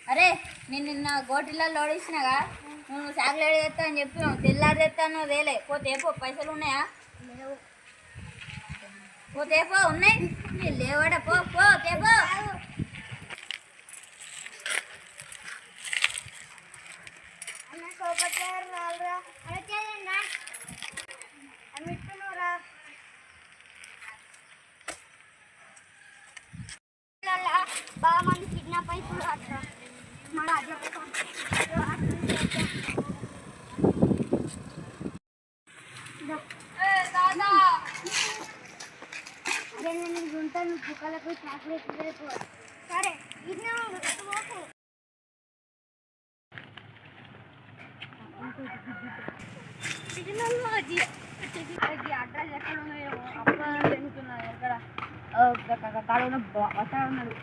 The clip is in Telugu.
అరే నేను నిన్న గోటిల్లో ఓడిసినాగా నువ్వు చాక్లెట్ తెస్తా అని చెప్పి తెల్లారి తెస్తాను వేలే పోతే పో పైసలు ఉన్నాయా పోతే పో ఉన్నాయి లేవాడ పో పోతే పో బాగా మంది కిడ్నాప్ అయిపోయారు మన అదే నేను ఉంటాను బుక్కలకు చాక్లెట్ రేపు సరే ఇది అడ్రస్ ఎక్కడ ఉన్నాయో అప్పుడు జరుగుతున్నాయి ఎక్కడ కాడ ఉన్న ఉన్నాడు